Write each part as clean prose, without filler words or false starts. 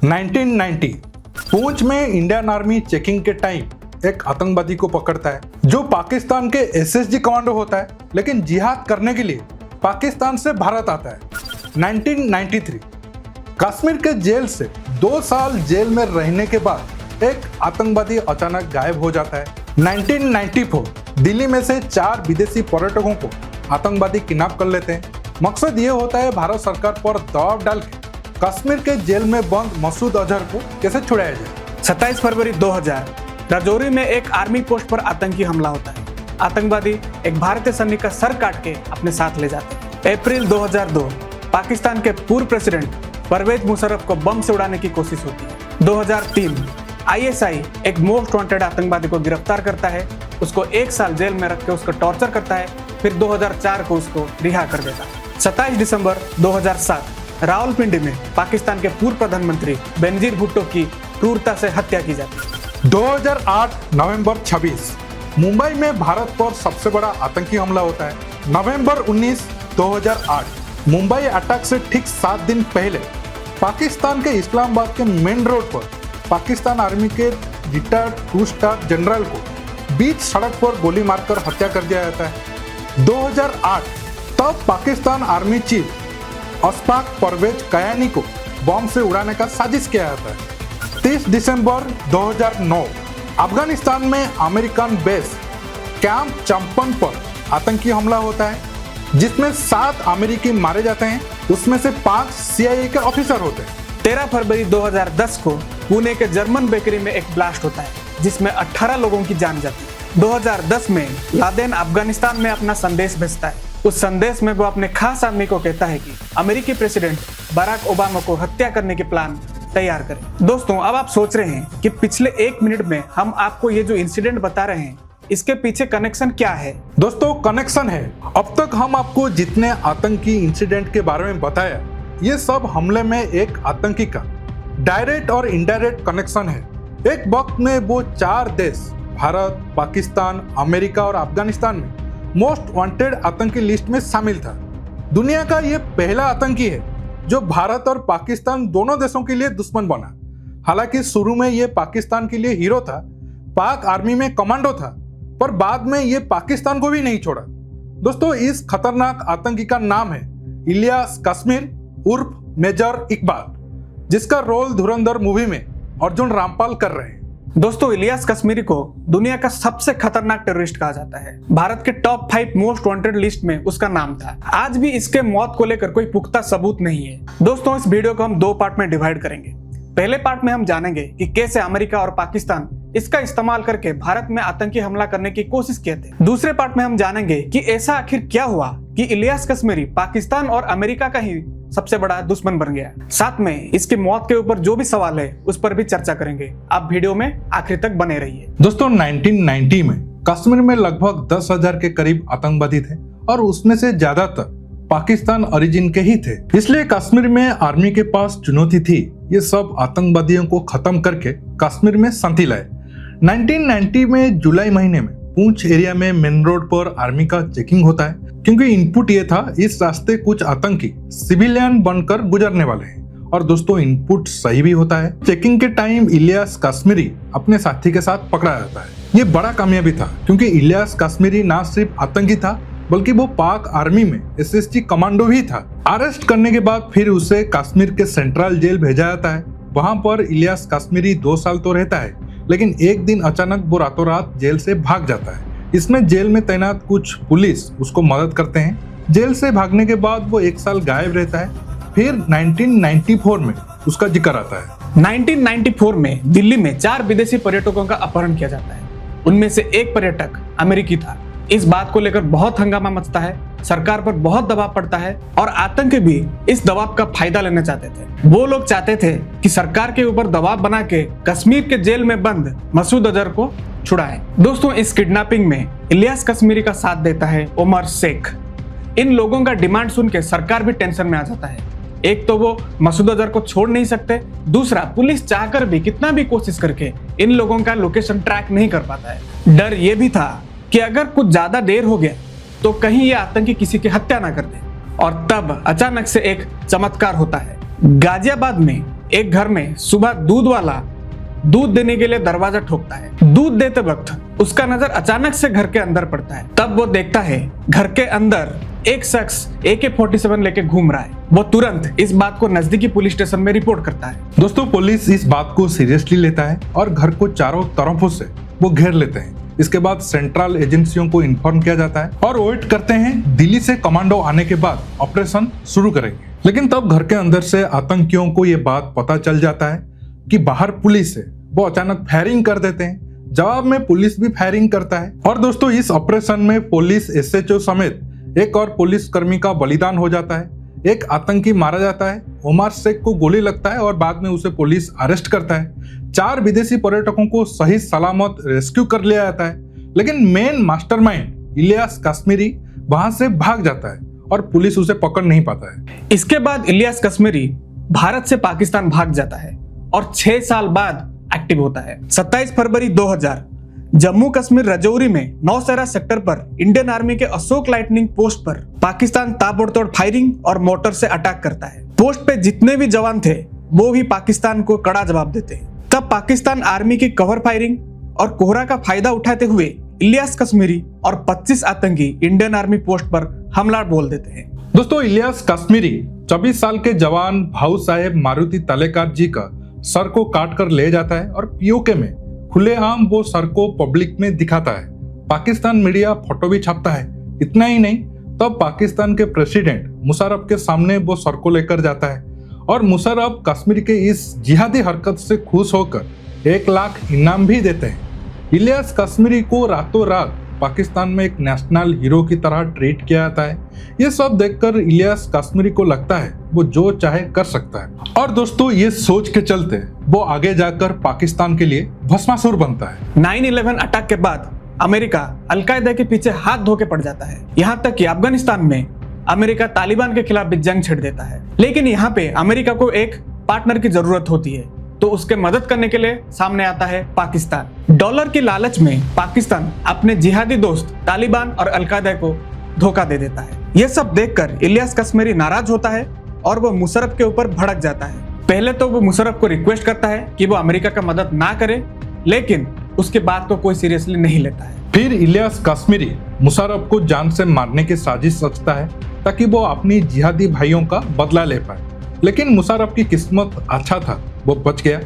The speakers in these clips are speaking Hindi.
1990 पूंछ में इंडियन आर्मी चेकिंग के टाइम एक आतंकवादी को पकड़ता है जो पाकिस्तान के एसएसजी कमांडो होता है, लेकिन जिहाद करने के लिए पाकिस्तान से भारत आता है। 1993 कश्मीर के जेल से 2 साल जेल में रहने के बाद एक आतंकवादी अचानक गायब हो जाता है। 1994 दिल्ली में से 4 विदेशी पर्यटकों को आतंकवादी किडनैप कर लेते हैं। मकसद ये होता है भारत सरकार पर दबाव डाल के कश्मीर के जेल में बंद मसूद अजहर को कैसे छुड़ाया जाए। 27 फरवरी 2000 राजौरी में एक आर्मी पोस्ट पर आतंकी हमला होता है। आतंकवादी एक भारतीय सैनिक का सर काट के अपने साथ ले जाते हैं। अप्रैल 2002 पाकिस्तान के पूर्व प्रेसिडेंट परवेज मुशर्रफ को बम से उड़ाने की कोशिश होती है। 2003 ISI एक मोस्ट वांटेड आतंकवादी को गिरफ्तार करता है, उसको 1 साल जेल में रख के उसको टॉर्चर करता है, फिर 2004 को उसको रिहा कर देता है। 27 दिसंबर 2007 रावलपिंडी में पाकिस्तान के पूर्व प्रधानमंत्री बेनजीर भुट्टो की क्रूरता से हत्या की जाती है। 2008 नवंबर 26 मुंबई में भारत पर सबसे बड़ा आतंकी हमला होता है। नवंबर 19 2008 मुंबई अटैक से ठीक 7 दिन पहले पाकिस्तान के इस्लामाबाद के मेन रोड पर पाकिस्तान आर्मी के रिटायर्ड 2 स्टार जनरल को बीच सड़क पर गोली मारकर हत्या कर दिया जाता है। 2008 तब पाकिस्तान आर्मी चीफ अशफाक परवेज कयानी को बम से उड़ाने का साजिश किया जाता है। 30 दिसंबर 2009 अफगानिस्तान में अमेरिकन बेस कैंप चंपन पर आतंकी हमला होता है, जिसमें 7 अमेरिकी मारे जाते हैं, उसमें से 5 CIA के ऑफिसर होते हैं। 13 फरवरी 2010 को पुणे के जर्मन बेकरी में एक ब्लास्ट होता है जिसमें 18 लोगों की जान जाती है। 2010 में लादेन अफगानिस्तान में अपना संदेश भेजता है। उस संदेश में वो अपने खास आदमी को कहता है कि अमेरिकी प्रेसिडेंट बराक ओबामा को हत्या करने के प्लान तैयार करें। दोस्तों, अब आप सोच रहे हैं कि पिछले 1 मिनट में हम आपको ये जो इंसिडेंट बता रहे हैं इसके पीछे कनेक्शन क्या है। दोस्तों, कनेक्शन है। अब तक हम आपको जितने आतंकी इंसिडेंट के बारे में बताया, ये सब हमले में एक आतंकी का डायरेक्ट और इनडायरेक्ट कनेक्शन है। एक वक्त में वो 4 देश भारत, पाकिस्तान, अमेरिका और अफगानिस्तान में मोस्ट वांटेड आतंकी लिस्ट में शामिल था। दुनिया का ये पहला आतंकी है जो भारत और पाकिस्तान दोनों देशों के लिए दुश्मन बना। हालांकि शुरू में ये पाकिस्तान के लिए हीरो था, पाक आर्मी में कमांडो था, पर बाद में ये पाकिस्तान को भी नहीं छोड़ा। दोस्तों, इस खतरनाक आतंकी का नाम है इलियास कश्मीर उर्फ मेजर इकबाल, जिसका रोल धुरंधर मूवी में अर्जुन रामपाल कर रहे हैं। दोस्तों, इलियास कश्मीरी को दुनिया का सबसे खतरनाक टेररिस्ट कहा जाता है। भारत के टॉप 5 मोस्ट वांटेड लिस्ट में उसका नाम था। आज भी इसके मौत को लेकर कोई पुख्ता सबूत नहीं है। दोस्तों, इस वीडियो को हम 2 पार्ट में डिवाइड करेंगे। पहले पार्ट में हम जानेंगे कि कैसे अमेरिका और पाकिस्तान इसका इस्तेमाल करके भारत में आतंकी हमला करने की कोशिश किए थे। दूसरे पार्ट में हम जानेंगे कि ऐसा आखिर क्या हुआ कि इलियास कश्मीरी पाकिस्तान और अमेरिका का ही सबसे बड़ा दुश्मन बन गया। साथ में इसकी मौत के ऊपर जो भी सवाल है उस पर भी चर्चा करेंगे। आप वीडियो में आखिर तक बने रहिए। दोस्तों, 1990 में कश्मीर में लगभग 10,000 के करीब आतंकवादी थे और उसमें से ज्यादातर पाकिस्तान ओरिजिन के ही थे। इसलिए कश्मीर में आर्मी के पास चुनौती थी ये सब आतंकवादियों को खत्म करके कश्मीर में शांति लाए। 1990 में जुलाई महीने में पूंछ एरिया में मेन रोड पर आर्मी का चेकिंग होता है, क्योंकि इनपुट ये था इस रास्ते कुछ आतंकी सिविलियन बनकर गुजरने वाले हैं। और दोस्तों, इनपुट सही भी होता है। चेकिंग के टाइम इलियास कश्मीरी अपने साथी के साथ पकड़ा जाता है। ये बड़ा कामयाबी था, क्योंकि इलियास कश्मीरी ना सिर्फ आतंकी था बल्कि वो पाक आर्मी में SSG कमांडो भी था। अरेस्ट करने के बाद फिर उसे कश्मीर के सेंट्रल जेल भेजा जाता है। वहां पर इलियास कश्मीरी 2 साल तो रहता है, लेकिन एक दिन अचानक वो रातों रात जेल से भाग जाता है। इसमें जेल में तैनात कुछ पुलिस उसको मदद करते हैं। जेल से भागने के बाद वो 1 साल गायब रहता है। फिर 1994 में उसका जिक्र आता है। 1994 में दिल्ली में 4 विदेशी पर्यटकों का अपहरण किया जाता है। उनमें से एक पर्यटक अमेरिकी था। इस बात को लेकर बहुत हंगामा मचता है, सरकार पर बहुत दबाव पड़ता है और आतंकी भी इस दबाव का फायदा लेना चाहते थे। वो लोग चाहते थे कि सरकार के ऊपर दबाव बना के कश्मीर के जेल में बंद मसूद अजहर को छुड़ाएं। दोस्तों, इस किडनैपिंग में इलियास कश्मीरी का साथ देता है उमर शेख। इन लोगों का डिमांड सुन के सरकार भी टेंशन में आ जाता है। एक तो वो मसूद अजहर को छोड़ नहीं सकते, दूसरा पुलिस चाहकर भी कितना भी कोशिश करके इन लोगों का लोकेशन ट्रैक नहीं कर पाता है। डर ये भी था कि अगर कुछ ज्यादा देर हो गया तो कहीं ये आतंकी किसी की हत्या ना कर दे। और तब अचानक से एक चमत्कार होता है। गाजियाबाद में एक घर में सुबह दूध वाला दूध देने के लिए दरवाजा ठोकता है। दूध देते वक्त उसका नजर अचानक से घर के अंदर पड़ता है। तब वो देखता है घर के अंदर एक शख्स AK-47 लेके घूम रहा है। वो तुरंत इस बात को नजदीकी पुलिस स्टेशन में रिपोर्ट करता है। दोस्तों, पुलिस इस बात को सीरियसली लेता है और घर को चारों तरफों से वो घेर लेते हैं। इसके बाद सेंट्रल एजेंसियों को इन्फॉर्म किया जाता है और वेट करते हैं दिल्ली से कमांडो आने के बाद ऑपरेशन शुरू करेंगे। लेकिन तब घर के अंदर से आतंकियों को ये बात पता चल जाता है कि बाहर पुलिस है। वो अचानक फायरिंग कर देते हैं। जवाब में पुलिस भी फायरिंग करता है। और दोस्तों, इस ऑपरेशन में पुलिस SHO समेत एक और पुलिस कर्मी का बलिदान हो जाता है। एक आतंकी मारा जाता है। उमर शेख को गोली लगता है और बाद में उसे पुलिस अरेस्ट करता है। 4 विदेशी पर्यटकों को सही सलामत रेस्क्यू कर लिया जाता है। लेकिन मेन मास्टरमाइंड इलियास कश्मीरी वहां से भाग जाता है और पुलिस उसे पकड़ नहीं पाता है। इसके बाद इलियास कश्मीरी भारत से पाकिस्तान भाग जाता है और 6 साल बाद एक्टिव होता है। 27 फरवरी 2000 जम्मू कश्मीर रजौरी में नौशेरा सेक्टर पर इंडियन आर्मी के अशोक लाइटनिंग पोस्ट पर पाकिस्तान ताबड़तोड़ फायरिंग और मोटर से अटैक करता है। पोस्ट पे जितने भी जवान थे वो भी पाकिस्तान को कड़ा जवाब देते हैं। तब पाकिस्तान आर्मी की कवर फायरिंग और कोहरा का फायदा उठाते हुए इलियास कश्मीरी और 25 आतंकी इंडियन आर्मी पोस्ट पर हमला बोल देते हैं। दोस्तों, इलियास कश्मीरी 24 साल के जवान भाऊ साहेब मारुति तलेकार जी का सर को काट कर ले जाता है और POK में खुलेआम वो सर को पब्लिक में दिखाता है। पाकिस्तान मीडिया फोटो भी छापता है। इतना ही नहीं, तब पाकिस्तान के प्रेसिडेंट मुशर्रफ के सामने वो सर को लेकर जाता है और मुशर्रफ कश्मीर के इस जिहादी हरकत से खुश होकर 1 लाख इनाम भी देते हैं। इलियास कश्मीरी को रातों रात पाकिस्तान में एक नेशनल हीरो की तरह ट्रीट किया जाता है। ये सब देखकर इलियास कश्मीरी को लगता है वो जो चाहे कर सकता है। और दोस्तों, ये सोच के चलते वो आगे जाकर पाकिस्तान के लिए भस्मासुर बनता है। 9/11 अटैक के बाद अमेरिका अलकायदा के पीछे हाथ धो के पड़ जाता है। यहाँ तक कि अफगानिस्तान में अमेरिका तालिबान के खिलाफ भी जंग छेड़ देता है। लेकिन यहाँ पे अमेरिका को एक पार्टनर की जरूरत होती है, तो उसके मदद करने के लिए सामने आता है पाकिस्तान। डॉलर की लालच में पाकिस्तान अपने जिहादी दोस्त तालिबान और अलकायदा को धोखा दे देता है। यह सब देखकर इलियास कश्मीरी नाराज होता है और वो मुशर्रफ के ऊपर भड़क जाता है। पहले तो वो मुशर्रफ को रिक्वेस्ट करता है कि वो अमेरिका का मदद ना करे, लेकिन उसके बात को कोई सीरियसली नहीं लेता है। फिर इलियास कश्मीरी मुशर्रफ को जान से मारने की साजिश रचता है ताकि वो अपनी जिहादी भाइयों का बदला ले पाए। लेकिन मुशर्रफ की किस्मत अच्छा था, वो बच गया।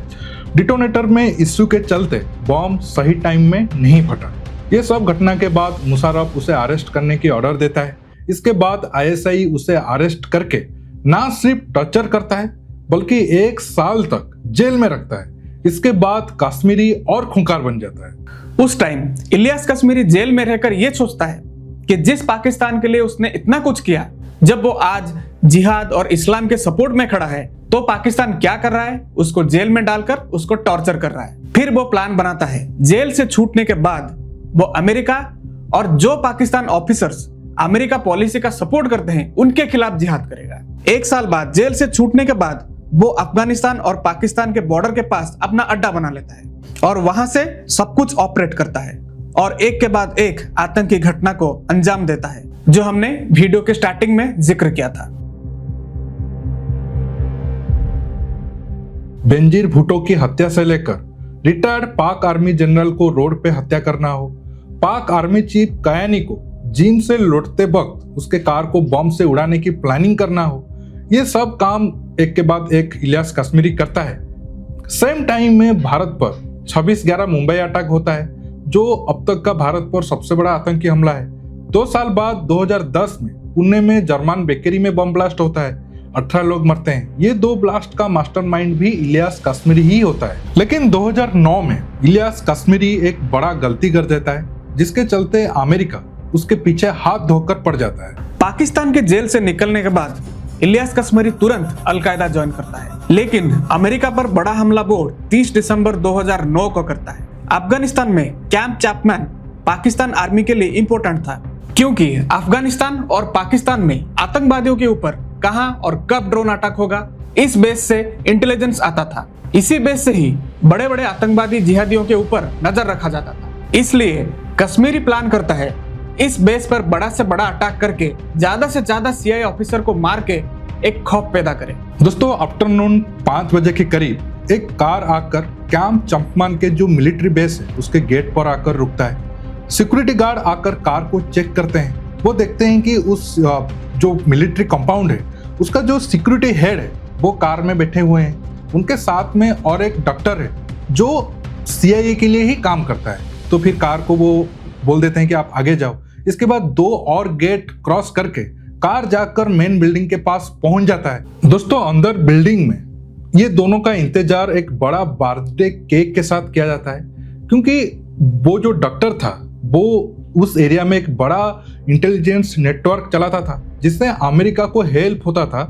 डिटोनेटर में इश्यू के चलते बॉम्ब सही टाइम में नहीं फटा। ये सब घटना के बाद मुशर्रफ उसे अरेस्ट करने की ऑर्डर देता है। इसके बाद ISI उसे अरेस्ट करके ना सिर्फ टॉर्चर करता है बल्कि 1 साल तक जेल में रखता है। इसके बाद कश्मीरी और खूंखार बन जाता है। उस टाइम इलियास कश्मीरी जेल में रहकर यह सोचता है कि जिस पाकिस्तान के लिए उसने इतना कुछ किया, जब वो आज जिहाद और इस्लाम के सपोर्ट में खड़ा है, तो पाकिस्तान क्या कर रहा है, उसको जेल में डालकर उसको टॉर्चर कर रहा है। फिर वो प्लान बनाता है जेल से छूटने के बाद वो अमेरिका और जो पाकिस्तान ऑफिसर्स अमेरिका पॉलिसी का सपोर्ट करते हैं उनके खिलाफ जिहाद करेगा। 1 साल बाद जेल से छूटने के बाद वो अफगानिस्तान और पाकिस्तान के बॉर्डर के पास अपना अड्डा बना लेता है और वहां से सब कुछ ऑपरेट करता है और एक के बाद एक आतंकी घटना को अंजाम देता है, जो हमने वीडियो के स्टार्टिंग में जिक्र किया था। बेनजीर भुट्टो की हत्या से लेकर रिटायर्ड पाक आर्मी जनरल को रोड पे हत्या करना हो, पाक आर्मी चीफ कयानी को जिम से लौटते वक्त उसके कार को बम से उड़ाने की प्लानिंग करना हो, ये सब काम एक के बाद एक इलियास कश्मीरी करता है। सेम टाइम में भारत पर 26/11 मुंबई अटैक होता है, जो अब तक का भारत पर सबसे बड़ा आतंकी हमला है। 2 साल बाद 2010 में पुणे में जर्मन बेकरी में बम ब्लास्ट होता है, 18 लोग मरते हैं। ये 2 ब्लास्ट का मास्टरमाइंड भी इलियास कश्मीरी ही होता है। लेकिन 2009 में इलियास कश्मीरी एक बड़ा गलती कर देता है, जिसके चलते अमेरिका उसके पीछे हाथ धोकर पड़ जाता है। पाकिस्तान के जेल से निकलने के बाद इलियास कश्मीरी तुरंत अलकायदा ज्वाइन करता है, लेकिन अमेरिका पर बड़ा हमला वो 30 दिसंबर 2009 को करता है। अफगानिस्तान में कैंप चैपमैन पाकिस्तान आर्मी के लिए इंपॉर्टेंट था, क्योंकि अफगानिस्तान और पाकिस्तान में आतंकवादियों के ऊपर कहां और कब ड्रोन अटैक होगा, इस बेस से इंटेलिजेंस आता था। इसी बेस से ही बड़े बड़े आतंकवादी जिहादियों के ऊपर नजर रखा जाता था। इसलिए कश्मीरी प्लान करता है इस बेस पर बड़ा से बड़ा अटैक करके ज्यादा से ज्यादा CIA ऑफिसर को मार के एक खौफ पैदा करे। दोस्तों आफ्टरनून 5 बजे के करीब एक कार आकर कैंप चंपमान के जो मिलिट्री बेस है उसके गेट पर आकर रुकता है। सिक्योरिटी गार्ड आकर कार को चेक करते हैं। वो देखते हैं कि उस जो मिलिट्री कंपाउंड है उसका जो सिक्योरिटी हेड है वो कार में बैठे हुए हैं। उनके साथ में और एक डॉक्टर है जो CIA के लिए ही काम करता है। तो फिर कार को वो बोल देते हैं कि आप आगे जाओ। इसके बाद 2 और गेट क्रॉस करके कार जाकर मेन बिल्डिंग के पास पहुंच जाता है। दोस्तों अंदर बिल्डिंग में ये दोनों का इंतजार एक बड़ा बर्थडे केक के साथ किया जाता है, क्योंकि वो जो डॉक्टर था वो उस एरिया में एक बड़ा इंटेलिजेंस नेटवर्क चलाता था जिससे अमेरिका को हेल्प होता था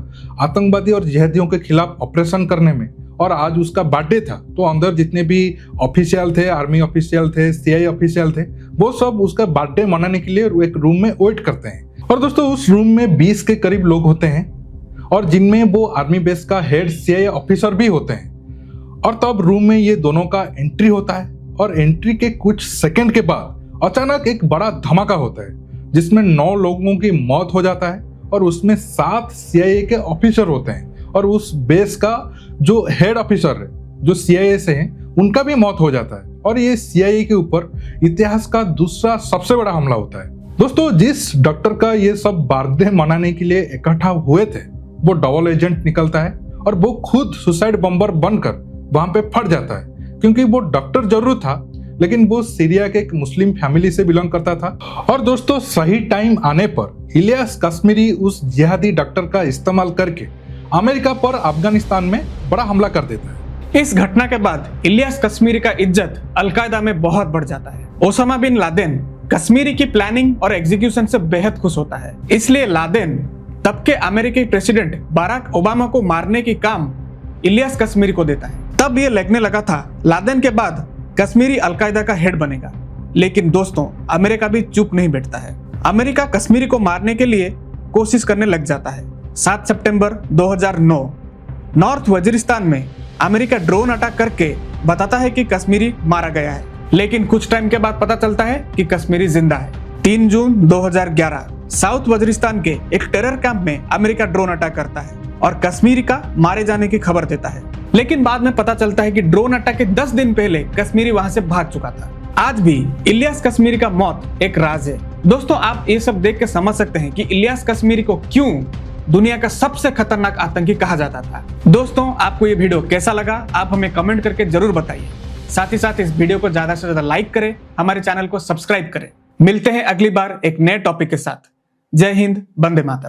आतंकवादी और जिहादियों के खिलाफ ऑपरेशन करने में। और आज उसका बर्थडे था तो अंदर जितने भी ऑफिशियल थे, आर्मी ऑफिशियल थे, CIA ऑफिशियल थे, वो सब उसका बर्थडे मनाने के लिए एक रूम में वेट करते हैं। और दोस्तों उस रूम में 20 के करीब लोग होते हैं और जिनमें वो आर्मी बेस का हेड CIA ऑफिसर भी होते हैं। और तब रूम में ये दोनों का एंट्री होता है और एंट्री के कुछ सेकंड के बाद अचानक एक बड़ा धमाका होता है जिसमें 9 लोगों की मौत हो जाता है और उसमें 7 CIA के ऑफिसर होते हैं। और उस बेस का जो हेड ऑफिसर है जो CIA से हैं उनका भी मौत हो जाता है। और ये CIA के ऊपर इतिहास का दूसरा सबसे बड़ा हमला होता है। दोस्तों जिस डॉक्टर का ये सब बर्थडे मनाने के लिए इकट्ठा हुए थे वो डबल एजेंट निकलता है और वो खुद सुसाइड बम्बर बनकर वहां पे फट जाता है, क्योंकि वो डॉक्टर जरूर था लेकिन वो सीरिया के एक मुस्लिम फैमिली से बिलोंग करता था। और दोस्तों सही टाइम आने पर इलियास कश्मीरी उस जिहादी डॉक्टर का इस्तेमाल करके अमेरिका पर अफगानिस्तान में बड़ा हमला कर देता है। इस घटना के बाद इलियास कश्मीरी का इज्जत अलकायदा में बहुत बढ़ जाता है। ओसामा बिन लादेन कश्मीरी की प्लानिंग और एग्जीक्यूशन से बेहद खुश होता है। इसलिए लादेन तब के अमेरिकी प्रेसिडेंट बराक ओबामा को मारने की काम इलियास कश्मीरी को देता है। तब ये लगने लगा था लादेन के बाद कश्मीरी अलकायदा का हेड बनेगा। लेकिन दोस्तों अमेरिका भी चुप नहीं बैठता है। अमेरिका कश्मीरी को मारने के लिए कोशिश करने लग जाता है। 7 सितंबर 2009 नॉर्थ वजीरिस्तान में अमेरिका ड्रोन अटैक करके बताता है कि कश्मीरी मारा गया है, लेकिन कुछ टाइम के बाद पता चलता है कि कश्मीरी जिंदा है। 3 जून 2011 साउथ वजीरिस्तान के एक टेरर कैंप में अमेरिका ड्रोन अटैक करता है और कश्मीरी का मारे जाने की खबर देता है। लेकिन बाद में पता चलता है कि ड्रोन अटैक के 10 दिन पहले कश्मीरी वहां से भाग चुका था। आज भी इलियास कश्मीरी का मौत एक राज है। दोस्तों आप ये सब देख के समझ सकते हैं कि इलियास कश्मीरी को क्यों दुनिया का सबसे खतरनाक आतंकी कहा जाता था। दोस्तों आपको ये वीडियो कैसा लगा आप हमें कमेंट करके जरूर बताइए। साथ ही साथ इस वीडियो को ज्यादा से ज्यादा लाइक करें, हमारे चैनल को सब्सक्राइब करें। मिलते हैं अगली बार एक नए टॉपिक के साथ। जय हिंद, वंदे मातरम।